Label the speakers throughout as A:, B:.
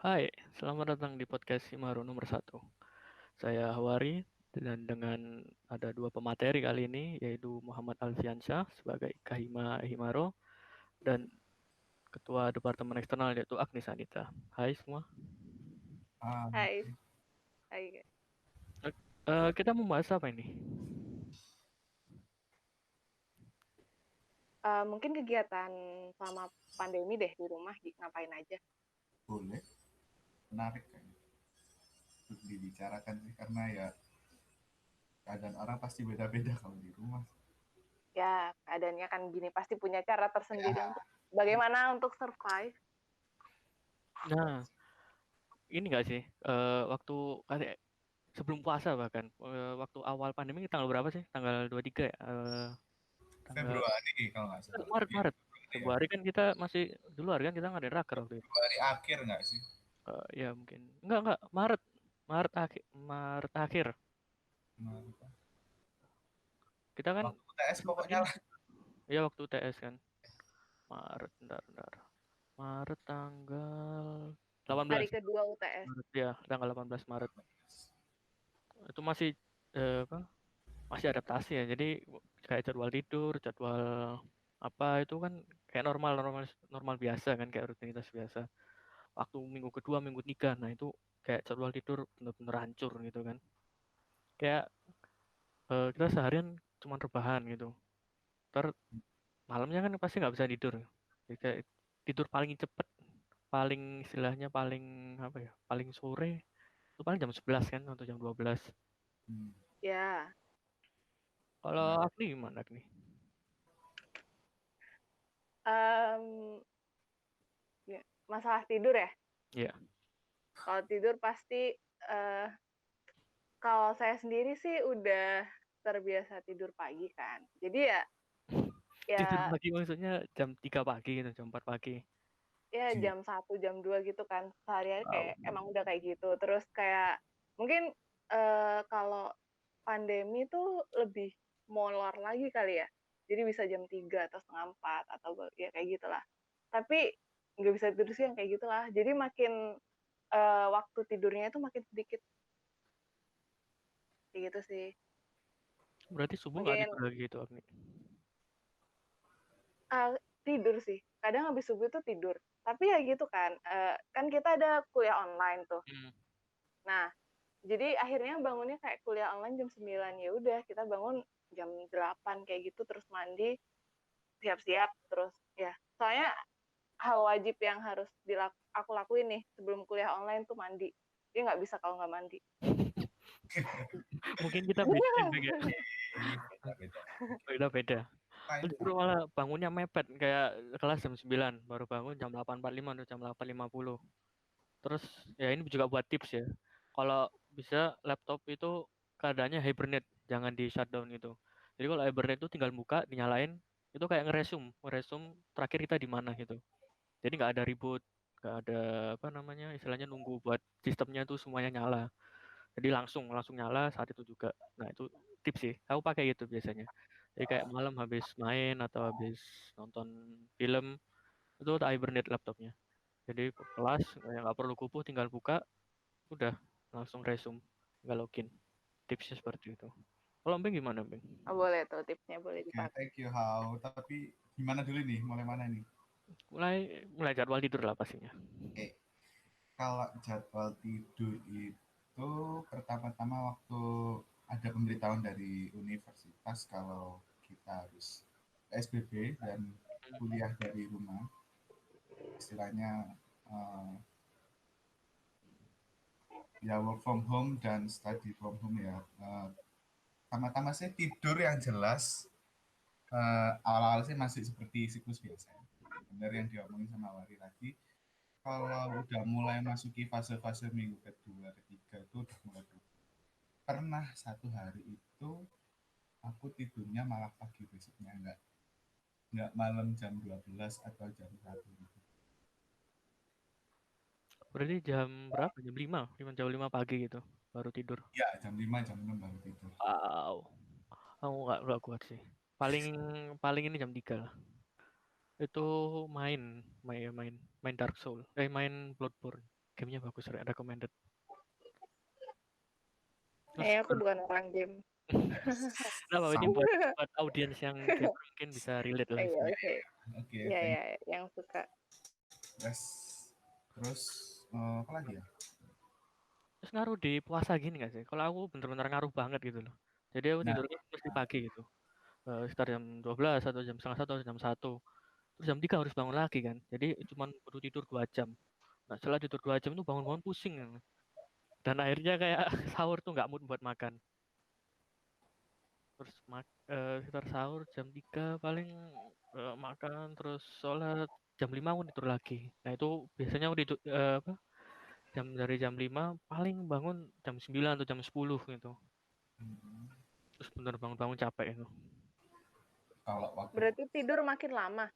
A: Hai, selamat datang di podcast Himaru nomor 1. Saya Hawari dan dengan ada dua pemateri kali ini yaitu Muhammad Alfiansyah sebagai Kahima Himaro dan Ketua Departemen Eksternal yaitu Agnes Anita. Hai semua.
B: Ah,
C: Hai, hai.
A: Kita mau bahas apa ini?
C: Mungkin kegiatan selama pandemi deh di rumah ngapain aja.
B: boleh, menarik kayaknya untuk dibicarakan sih karena ya keadaan orang pasti beda-beda kalau di rumah.
C: Ya, keadaannya kan gini pasti punya cara tersendiri untuk
B: Ya,
C: bagaimana untuk survive.
A: Nah, ini enggak sih? Waktu kayak sebelum puasa bahkan waktu awal pandemi tanggal berapa sih? Tanggal 23 ya? Tanggal
B: Februari kalau nggak salah.
A: Maret
B: Iya,
A: Maret.
B: ya.
A: Februari kan kita masih di luar kan kita ngadain raker waktu itu.
B: Februari akhir nggak sih?
A: Ya mungkin enggak Maret Maret akhir
B: Maret.
A: kita kan
B: Waktu UTS
A: sempat
B: pokoknya
A: ini
B: lah.
A: ya waktu UTS kan Maret bentar Maret tanggal 18
C: Hari kedua UTS.
A: Maret ya tanggal 18 Maret itu masih apa masih adaptasi ya jadi kayak jadwal tidur jadwal apa itu kan kayak normal normal normal biasa kan kayak rutinitas biasa waktu minggu kedua minggu tiga nah itu kayak jadwal tidur bener-bener hancur gitu kan kayak kita seharian cuma rebahan gitu ntar malamnya kan pasti nggak bisa tidur. Jadi kayak tidur paling cepet, paling istilahnya paling apa ya, paling sore itu paling jam 11 kan atau jam 12.
B: Hmm,
C: Ya,
A: Kalau
B: menarik.
A: Agni gimana Agni?
C: em, masalah tidur ya.
A: Iya.
C: Kalau tidur pasti, kalau saya sendiri sih udah terbiasa tidur pagi kan. Jadi ya,
A: Tidur
C: ya,
A: pagi maksudnya jam 3 pagi gitu, jam 4 pagi.
C: ya
B: Iya.
C: jam 1 jam 2 gitu kan. Sehari-hari
A: Wow.
C: kayak emang udah kayak gitu. Terus kayak mungkin kalau pandemi tuh lebih molor lagi kali ya. Jadi bisa jam 3 atau setengah 4 atau ya kayak gitulah. Tapi nggak bisa tidur sih yang kayak gitulah. Jadi makin waktu tidurnya itu makin sedikit kayak gitu sih.
A: Berarti subuh nggak
C: Mungkin
A: tidur lagi gitu Agni?
C: tidur sih. Kadang habis subuh tuh tidur. Tapi ya gitu kan. Kan kita ada kuliah online tuh.
A: Hmm.
C: Nah, jadi akhirnya bangunnya kayak kuliah online jam 9. Ya udah, kita bangun jam 8 kayak gitu terus mandi, siap-siap terus ya. Soalnya hal wajib yang harus aku lakuin nih sebelum kuliah online tuh mandi. Dia nggak bisa kalau nggak mandi.
A: Mungkin kita beda ya, Bang, ya.
B: Beda-beda.
A: Beda-beda.
B: Lain
A: Justru malah bangunnya mepet kayak kelas jam 9 baru bangun jam 8.45 atau jam 8.50. Terus ya ini juga buat tips ya. Kalau bisa laptop itu keadaannya hibernate, jangan di shutdown gitu. Jadi kalau hibernate itu tinggal buka, dinyalain, itu kayak ngeresum terakhir kita di mana gitu. Jadi nggak ada ribut, nggak ada apa namanya, istilahnya nunggu buat sistemnya tuh semuanya nyala. Jadi langsung langsung nyala saat itu juga. Nah itu tips sih. Aku pakai gitu biasanya. Jadi kayak malam habis main atau habis nonton film itu tak hibernate laptopnya. Jadi kelas nggak perlu kupu tinggal buka udah langsung resume nggak login tipsnya seperti itu kalau Bang gimana Bang
C: Oh, boleh tuh tipsnya boleh
B: Oke,
C: dipakai.
B: thank you How. Tapi gimana dulu nih? Mulai mana nih?
A: mulai mulai jadwal tidur lah pastinya.
B: Oke, kalau jadwal tidur itu pertama-tama waktu ada pemberitahuan dari universitas kalau kita harus PSBB dan kuliah dari rumah, istilahnya eh, ya work from home dan study from home ya. Pertama-tama sih tidur yang jelas, awal-awal sih masih seperti siklus biasa. Benar yang diomongin sama Wari tadi, kalau udah mulai masuki fase-fase minggu kedua, ketiga itu udah mulai berubah. Pernah satu hari itu aku tidurnya malah pagi besoknya, nggak malam jam 12 atau jam 1 gitu.
A: Berarti jam berapa jam 5 jam 5 pagi gitu baru tidur.
B: Ya, jam 5 jam 6 baru tidur.
A: Wow aku nggak kuat sih paling paling ini jam 3 lah itu main main main main Dark Soul main Bloodborne gamenya bagus, recommended.
C: Aku bukan orang game.
A: Nah, ini buat audiens yang gamer mungkin bisa relate lah.
C: Iya, oke.
B: Oke,
C: Iya, yang suka.
B: Terus apa lagi ya?
A: Terus ngaruh di puasa gini gak sih? Kalau aku bener-bener ngaruh banget gitu loh. Jadi aku tidurnya mesti pagi gitu. Sekitar jam 12 atau jam setengah 1 atau jam 1. Terus jam 3 harus bangun lagi kan. Jadi cuman perlu tidur 2 jam. Nah setelah tidur 2 jam tuh bangun-bangun pusing kan. Dan akhirnya kayak sahur tuh nggak mood buat makan. Terus sekitar sahur jam 3 paling makan, terus sholat, jam 5 aku tidur lagi. Nah itu biasanya aku tidur dari jam 5 paling bangun jam 9 atau jam 10 gitu. Terus bener bangun-bangun capek itu.
B: Kalau waktu
C: Berarti tidur makin lama.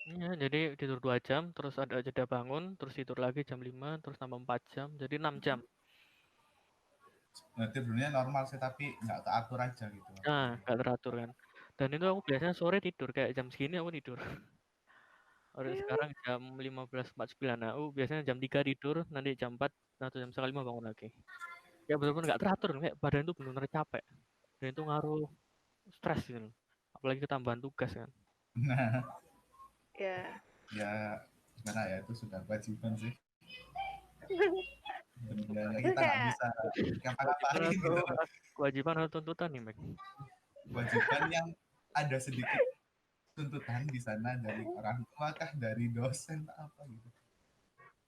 A: Iya, jadi tidur 2 jam, terus ada jeda bangun, terus tidur lagi jam 5, terus tambah 4 jam, jadi 6 jam.
B: tidurnya normal sih, tapi nggak teratur aja gitu.
A: Nah, nggak teratur kan. Dan itu aku biasanya sore tidur, kayak jam segini aku tidur. Sekarang jam 15.49, nah, aku biasanya jam 3 tidur, nanti jam 4 atau jam setengah 5 bangun lagi. Ya benar-benar nggak teratur, kayak badan itu benar-benar capek. Dan itu ngaruh stres gitu. Apalagi ketambahan tugas kan.
B: Nah,
C: Ya.
B: ya gimana ya, itu sudah kewajiban sih. Benar-benar kita nggak bisa ngapa-ngapain gitu.
A: Kewajiban atau tuntutan nih, Mek?
B: Kewajiban yang ada sedikit tuntutan di sana dari orang tua kah, dari dosen apa gitu.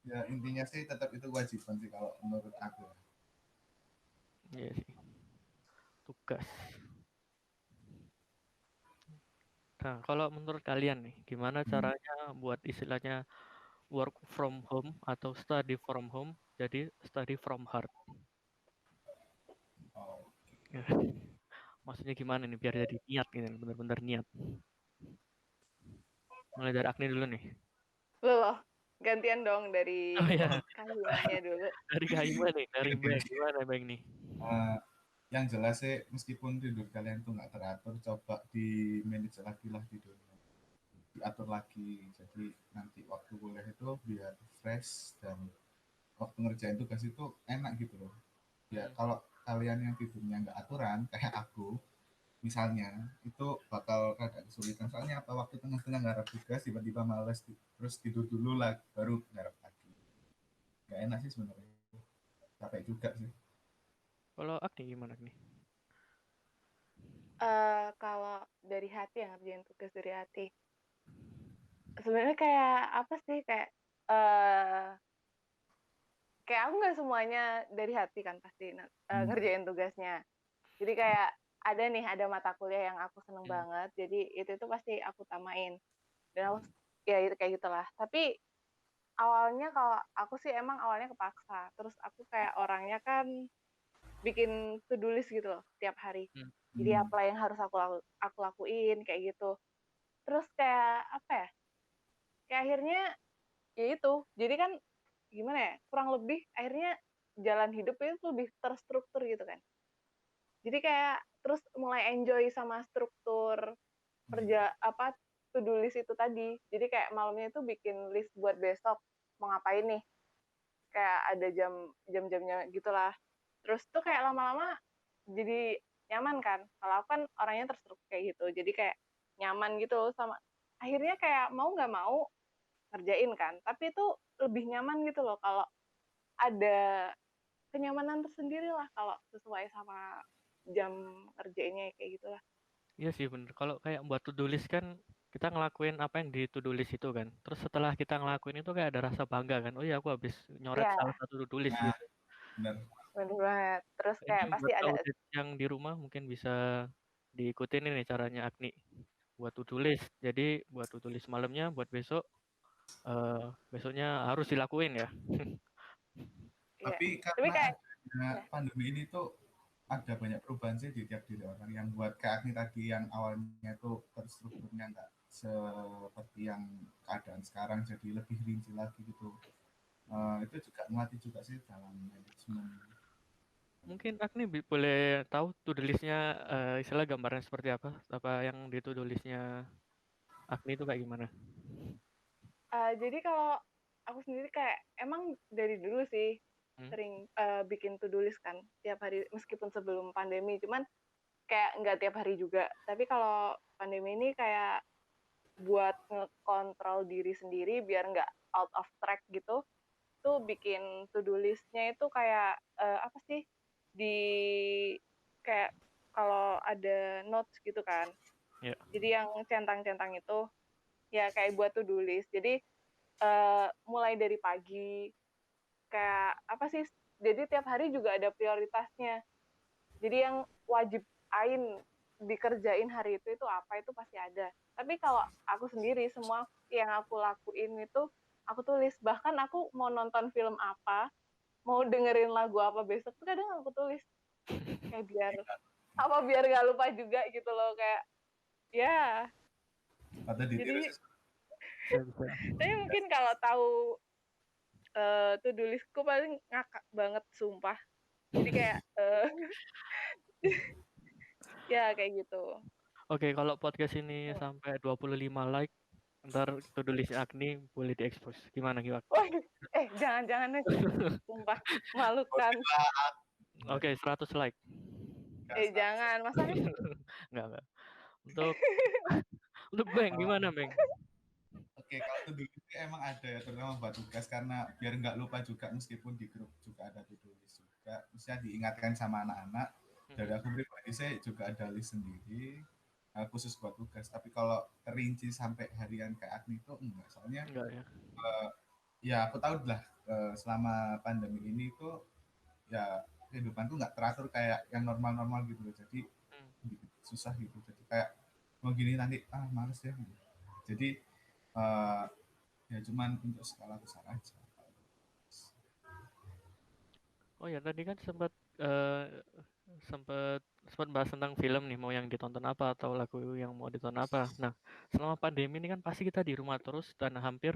B: Ya intinya sih tetap itu kewajiban sih kalau menurut aku.
A: Iya sih. Tugas. Nah, kalau menurut kalian nih, gimana caranya buat istilahnya work from home atau study from home jadi study from heart?
B: Oh.
A: Ya. Maksudnya gimana nih biar jadi niat gitu, bener-bener niat. Mulai dari Agni dulu nih.
C: Loh, gantian dong dari
A: Oh iya,
C: Kahimanya dulu.
A: dari Kaima nih, dari Bang. Gimana Bang nih?
B: Yang jelas sih meskipun tidur kalian tuh nggak teratur, coba di manage lagi lah tidurnya, diatur lagi, jadi nanti waktu kuliah itu biar fresh dan waktu ngerjain tugas itu enak gitu loh. Ya kalau kalian yang tidurnya nggak aturan kayak aku misalnya, itu bakal agak kesulitan. Soalnya apa, waktu tengah-tengah garap tugas tiba-tiba males terus tidur dulu lah baru garap lagi. Nggak enak sih sebenarnya, capek juga sih.
A: Kalau Agni gimana nih?
C: Kalau dari hati ya, ngerjain tugas dari hati. Sebenarnya kayak apa sih, kayak kayak aku nggak semuanya dari hati kan pasti ngerjain tugasnya. Jadi kayak ada mata kuliah yang aku seneng banget, jadi itu tuh pasti aku tamain. Dan aku ya itu kayak gitulah. Tapi awalnya kalau aku sih emang awalnya kepaksa. Terus aku kayak orangnya kan bikin to-do list gitu loh tiap hari. Jadi apa yang harus aku lakuin kayak gitu. Terus kayak apa ya? Kayak akhirnya ya itu. Jadi kan gimana ya? Kurang lebih akhirnya jalan hidup itu lebih terstruktur gitu kan. Jadi kayak terus mulai enjoy sama struktur to-do list itu tadi. Jadi kayak malamnya itu bikin list buat besok mau ngapain nih. Kayak ada jam-jamnya gitulah. Terus tuh kayak lama-lama jadi nyaman kan. Kalau aku kan orangnya terstruktur kayak gitu. Jadi kayak nyaman gitu sama akhirnya kayak mau nggak mau ngerjain kan. Tapi itu lebih nyaman gitu loh kalau ada kenyamanan tersendiri lah kalau sesuai sama jam kerjainnya kayak gitulah.
A: Iya sih bener. Kalau kayak buat to-do list kan kita ngelakuin apa yang di to-do list itu kan. Terus setelah kita ngelakuin itu kayak ada rasa bangga kan. Oh iya aku habis nyoret salah satu to-do list gitu.
B: Bener
C: banget. Terus kayak
A: Ini
C: pasti
A: buat
C: ada
A: audit yang di rumah mungkin bisa diikutin ini caranya Agni buat to-do list. Jadi buat to-do list malamnya buat besok besoknya harus dilakuin ya.
B: Tapi karena
C: kayak
B: pandemi ini tuh ada banyak perubahan sih di tiap diri orang, yang buat kayak Agni tadi yang awalnya tuh terstrukturnya nggak seperti yang keadaan sekarang, jadi lebih rinci lagi gitu. Itu juga melatih juga sih dalam manajemen.
A: Mungkin Agni boleh tahu to-do listnya istilah gambaran seperti apa? Apa yang di to-do listnya Agni itu kayak gimana?
C: jadi kalau aku sendiri kayak emang dari dulu sih sering bikin to-do list kan tiap hari meskipun sebelum pandemi, cuman kayak nggak tiap hari juga. Tapi kalau pandemi ini kayak buat ngekontrol diri sendiri biar nggak out of track gitu, tuh bikin to-do list-nya itu kayak apa sih di kayak kalau ada notes gitu kan.
A: Ya.
C: Jadi yang centang-centang itu ya kayak buat to-do list. Jadi mulai dari pagi kayak apa sih? Jadi tiap hari juga ada prioritasnya. Jadi yang wajib ain dikerjain hari itu apa itu pasti ada. Tapi kalau aku sendiri semua yang aku lakuin itu aku tulis. Bahkan aku mau nonton film apa, mau dengerin lagu apa besok tuh kadang aku tulis kayak biar nggak lupa juga gitu loh kayak ya.
B: Atau ditiru
C: Jadi
A: Bisa.
C: tapi mungkin kalau tahu to-do listku paling ngakak banget sumpah. Jadi kayak ya kayak gitu.
A: Oke, kalau podcast ini sampai 25 like, ntar to-do list Agni boleh diekspos. Gimana?
C: Waduh, jangan deh. Sumpah, malukan.
A: Oke, 100 like.
C: Jangan, masa
A: Enggak. Untuk Beng, gimana Beng?
B: Oke, kalau to-do list emang ada ya, terutama buat tugas karena biar nggak lupa juga meskipun di grup juga ada to-do list juga, bisa diingatkan sama anak-anak. Dari aku pribadi saya juga ada list sendiri khusus buat tugas. Tapi kalau terinci sampai harian kayak Agni itu enggak, soalnya
A: Enggak ya.
B: ya aku tahu lah selama pandemi ini tuh ya kehidupan tuh nggak teratur kayak yang normal-normal gitu loh. Jadi susah gitu. Jadi kayak mau gini nanti males ya. Gitu. Jadi ya cuman untuk skala besar aja.
A: Oh ya, tadi kan sempat bahas tentang film nih, mau yang ditonton apa atau lagu yang mau ditonton apa. Nah, selama pandemi ini kan pasti kita di rumah terus dan hampir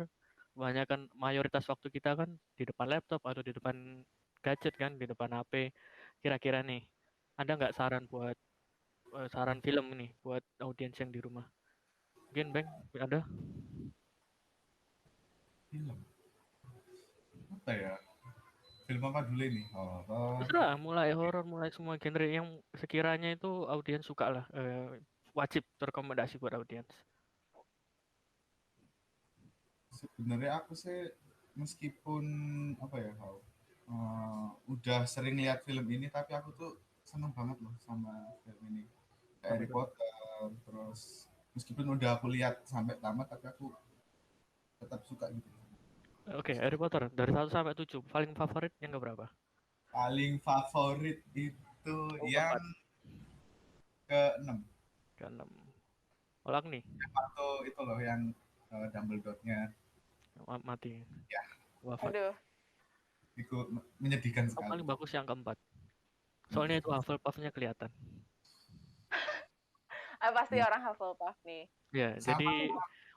A: kebanyakan mayoritas waktu kita kan di depan laptop atau di depan gadget kan, di depan HP. Kira-kira nih, ada nggak saran film nih buat audiens yang di rumah? Mungkin Bang, ada?
B: Film apa ya? Film apa dulu ini? Horor.
A: Terserah, mulai horor, mulai semua genre yang sekiranya itu audiens suka lah. Wajib terrekomendasi buat audiens.
B: Sebenarnya aku sih meskipun apa ya, udah sering lihat film ini, tapi aku tuh seneng banget loh sama film ini. Kayak Harry Potter, terus meskipun udah aku lihat sampai tamat, tapi aku tetap suka gitu.
A: Oke, Harry Potter dari 1 sampai 7. Paling favorit yang keberapa?
B: Paling favorit itu
A: Oh,
B: yang
A: keempat.
B: ke-6.
A: Ke-6. Olak nih,
B: Atau itu loh yang Dumbledore-nya
A: mati.
B: ya
A: Wafat.
C: aduh.
B: itu menyedihkan
A: Oh,
B: sekali.
A: paling bagus yang keempat. Soalnya itu Hufflepuff-nya kelihatan.
C: Pasti orang Hufflepuff nih.
A: Ya,
B: Sama
A: jadi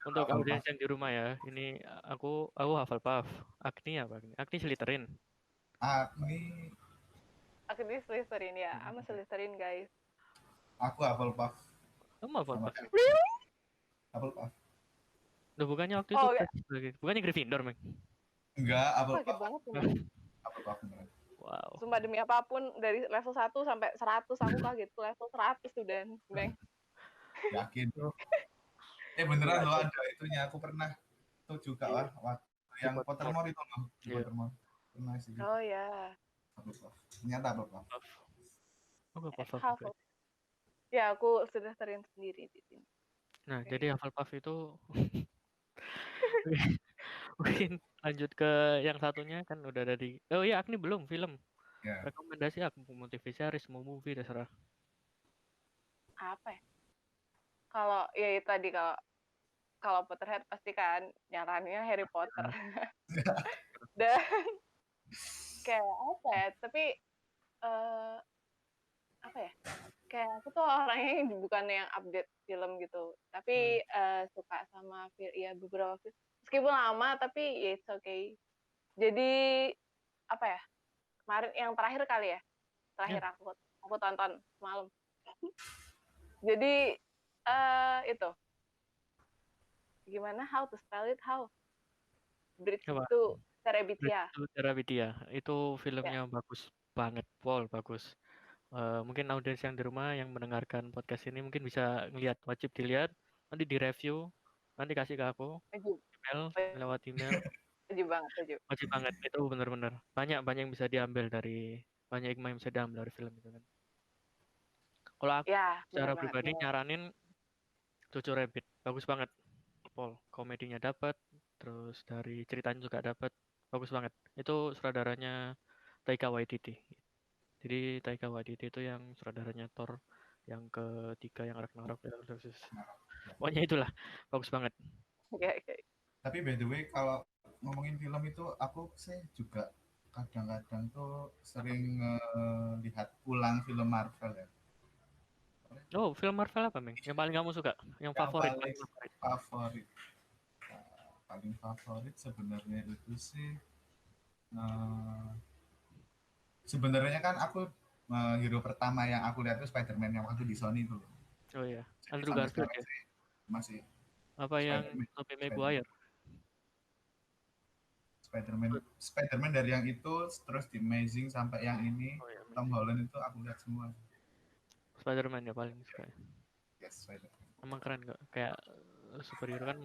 A: untuk audiens
B: Hufflepuff.
A: yang di rumah ya, ini aku Hufflepuff. Agni apa Agni? Agni Slytherin.
B: Ini
C: Aku di Slytherin ya. I'm a Slytherin, guys.
B: aku Hufflepuff.
A: Kamu Hufflepuff.
C: Really?
B: Hufflepuff.
A: Loh, bukannya waktu itu
C: Oh, ya.
A: bukannya Gryffindor, Meng?
B: Enggak,
C: Kaget
B: Hufflepuff.
C: banget bener.
B: Hufflepuff beneran.
A: Wow.
C: Sumpah demi apapun dari level 1 sampai 100 aku kaget tuh level 100 tuh dan Bang.
B: Yakin tuh. Beneran loh ada itunya. Aku pernah tuh juga lah. Yang Pottermore itu loh. Di Pottermore. Pernah sih.
C: Oh ya.
B: Hufflepuff. Ternyata Hufflepuff.
A: Oh,
C: Hufflepuff. Ya, aku Slytherin sendiri di sini.
A: Nah, jadi Hufflepuff itu mungkin lanjut ke yang satunya kan udah ada di. Oh iya, Agni belum film.
B: Ya.
A: Rekomendasi aku mau TV series, mau movie terserah.
C: Apa ya? Kalau ya itu tadi kalau Potterhead pasti kan nyarannya Harry Potter. Dan kayak apa ya? Tapi apa ya? Kayak aku tuh orangnya bukan yang update film gitu, tapi suka sama ya beberapa film. Meskipun lama tapi ya it's okay. Jadi apa ya? Kemarin yang terakhir kali ya. Terakhir aku tonton semalam. Jadi itu gimana how to spell it how Bridge
A: Coba.
C: to Terabithia.
A: Itu Gravidia. Itu
C: Ya.
A: filmnya bagus banget, Paul, bagus. Mungkin audiens yang di rumah yang mendengarkan podcast ini mungkin bisa ngeliat, wajib dilihat, nanti direview, nanti kasih ke aku,
C: Setuju.
A: email, lewat email,
C: Setuju banget, setuju.
A: wajib banget, itu bener-bener. Banyak yang bisa diambil dari, banyak hikmah yang bisa diambil dari film itu kan. Kalau aku
C: Ya,
A: secara
C: benar banget.
A: pribadi
C: Benar.
A: nyaranin Jojo Rabbit, bagus banget, Paul. Komedinya dapat, terus dari ceritanya juga dapat, bagus banget. Itu sutradaranya Taika Waititi. Jadi Taika Waititi itu yang sutradaranya Thor yang ketiga, yang Ragnarok ya, terus
B: Nah, ya.
A: pokoknya itulah, bagus banget.
C: Ya, ya.
B: Tapi by the way, kalau ngomongin film itu, aku sih juga kadang-kadang tuh sering lihat ulang film Marvel ya.
A: Oh, film Marvel apa, Meng? Yang paling kamu suka? Yang
B: Yang
A: favorit,
B: paling
A: paling favorit.
B: favorit, paling favorit sebenarnya itu sih, eh, sebenarnya kan aku hero pertama yang aku lihat itu Spider-Man yang waktu di Sony itu.
A: Oh iya,
B: Jadi
A: Andrew
B: sampai
A: Garfield
B: sekarang
A: ya.
B: sih masih
A: Apa yang
B: Spider-Man,
A: Tobey
B: Spider-Man,
A: Maguire?
B: Spider-Man, Spider-Man dari yang itu terus di Amazing sampai yang ini
A: Oh iya,
B: Tom
A: Amazing.
B: Holland itu aku lihat semua.
A: Spider-Man ya paling suka.
B: Yes, Spider-Man.
A: Emang keren kok. Kayak superhero kan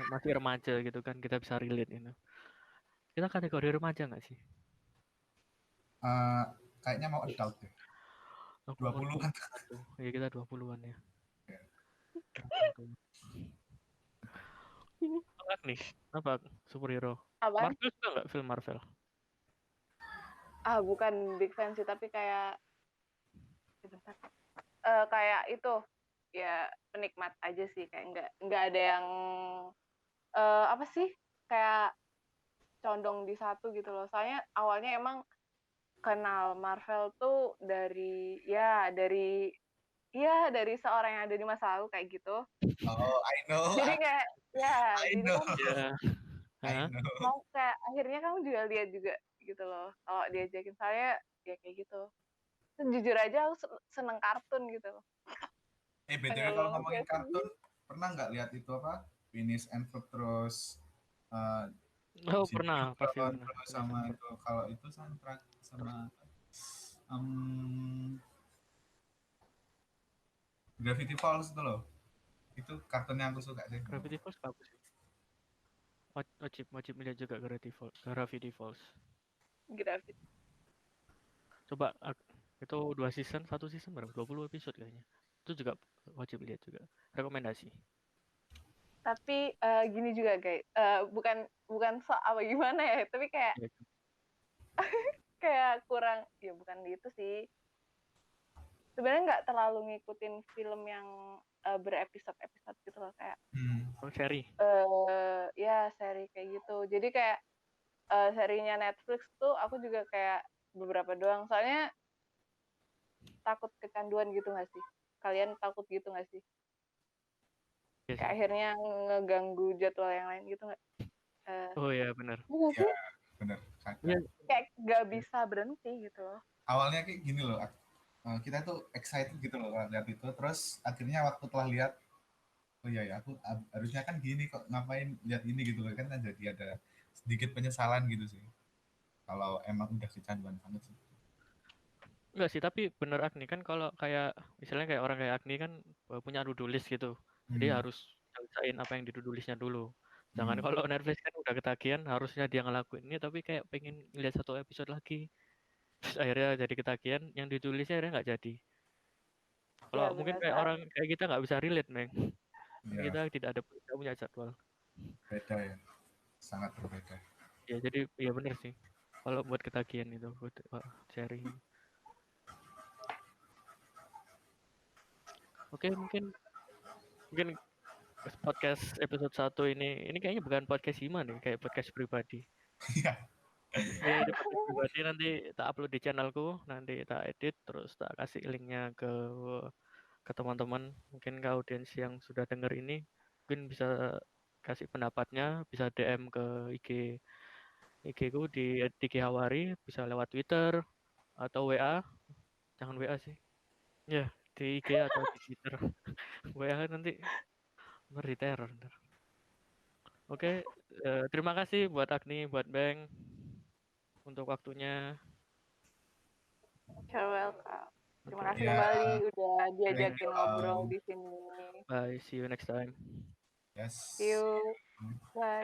A: masih remaja gitu kan, kita bisa relate itu. Kita kategori remaja nggak sih?
B: Eh, kayaknya mau adult deh.
A: Aku umur
B: 20-an.
A: 21. Ya kita 20-an ya.
B: Ya.
A: Apa nih? Apa superhero?
C: Apaan?
A: Marvel suka nggak film Marvel?
C: Bukan big fan sih, tapi kayak bentar. Kayak itu ya penikmat aja sih, kayak nggak ada yang apa sih, kayak condong di satu gitu loh. Soalnya awalnya emang kenal Marvel tuh dari seorang yang ada di masa lalu kayak gitu.
B: Oh, I know.
C: Jadi kayak
B: I
C: jadi
B: know.
C: kan
A: Ya.
B: I
A: Hah?
B: know.
C: mau kayak akhirnya kamu juga lihat juga gitu loh. Kalau diajakin saya ya kayak gitu. Jujur aja aku seneng kartun gitu.
B: BTW kalau
C: Kalau
B: ngomongin kartun, pernah nggak lihat itu apa? Phineas and Ferb terus uh,
A: Oh
B: Jimmy
A: pernah, pasti
B: Neutron
A: pernah.
B: terus
A: Phineas and
B: sama
A: Ferb.
B: itu kalau itu soundtrack
A: Terus
B: sama um, Gravity Falls itu loh. Itu kartun yang aku suka sih.
A: Gravity Falls bagus sih. Wajib lihat juga Gravity Falls. Gravity Falls.
C: grafit.
A: Coba itu 2 season, 1 season berapa? 20 episode kayaknya. Itu juga wajib lihat juga. Rekomendasi.
C: Tapi gini juga guys, bukan bukan so apa gimana ya, tapi kayak
A: Ya,
C: kayak kurang, ya bukan gitu sih. Sebenarnya nggak terlalu ngikutin film yang berepisode-episode gitu loh, kayak
A: oh, seri.
C: ya seri kayak gitu. Jadi kayak serinya Netflix tuh aku juga kayak beberapa doang. Soalnya takut kecanduan gitu nggak sih? Kalian takut gitu nggak sih?
A: Iya
C: Kayak
A: sih.
C: akhirnya ngeganggu jadwal yang lain gitu nggak? Uh,
A: Oh iya benar.
B: Ya, bener.
A: Iya.
C: Kayak nggak bisa berhenti gitu loh.
B: Awalnya kayak gini loh, kita tuh excited gitu loh lihat itu, terus akhirnya waktu telah lihat, oh iya ya aku harusnya kan gini kok, ngapain lihat ini gitu loh kan, jadi ada sedikit penyesalan gitu sih. Kalau emang udah kecanduan banget sih.
A: Enggak sih, tapi bener Agni kan, kalau kayak misalnya kayak orang kayak Agni kan punya to-do list gitu. Jadi
B: Hmm.
A: harus selesaiin apa yang di to-do listnya dulu. Jangan
B: Hmm.
A: kalau Netflix kan udah ketagihan, harusnya dia ngelakuin ini tapi kayak pengen lihat 1 episode lagi. Terus akhirnya jadi ketagihan, yang ditulisnya akhirnya nggak jadi. Kalau
C: Ya
A: mungkin
C: benar
A: kayak
C: saat.
A: orang kayak kita nggak bisa relate, Meng. Kan
B: Ya
A: kita tidak punya jadwal.
B: beda ya, sangat berbeda.
A: Ya jadi ya bener sih. Kalau buat ketagihan itu buat sharing. Oke, mungkin mungkin podcast episode 1 ini kayaknya bukan podcast Ima nih, kayak podcast pribadi.
B: Iya.
A: Ya ini podcast pribadi, nanti tak upload di channelku, nanti tak edit, terus tak kasih linknya ke teman-teman, mungkin ke audiens yang sudah denger ini, mungkin bisa kasih pendapatnya, bisa DM ke IG ku di Hawari, bisa lewat Twitter atau WA, jangan WA sih. Ya, di IG atau di Twitter. WA nanti ngeri teror ntar. Oke, terima kasih buat Agni, buat Beng untuk waktunya.
C: You're welcome. Terima
A: Oke,
C: kasih
B: Ya,
C: kembali udah
B: thank
C: diajakin
B: you
C: ngobrol
B: all.
C: di sini.
A: bye. See you next time.
C: See
B: Yes.
C: you. Bye.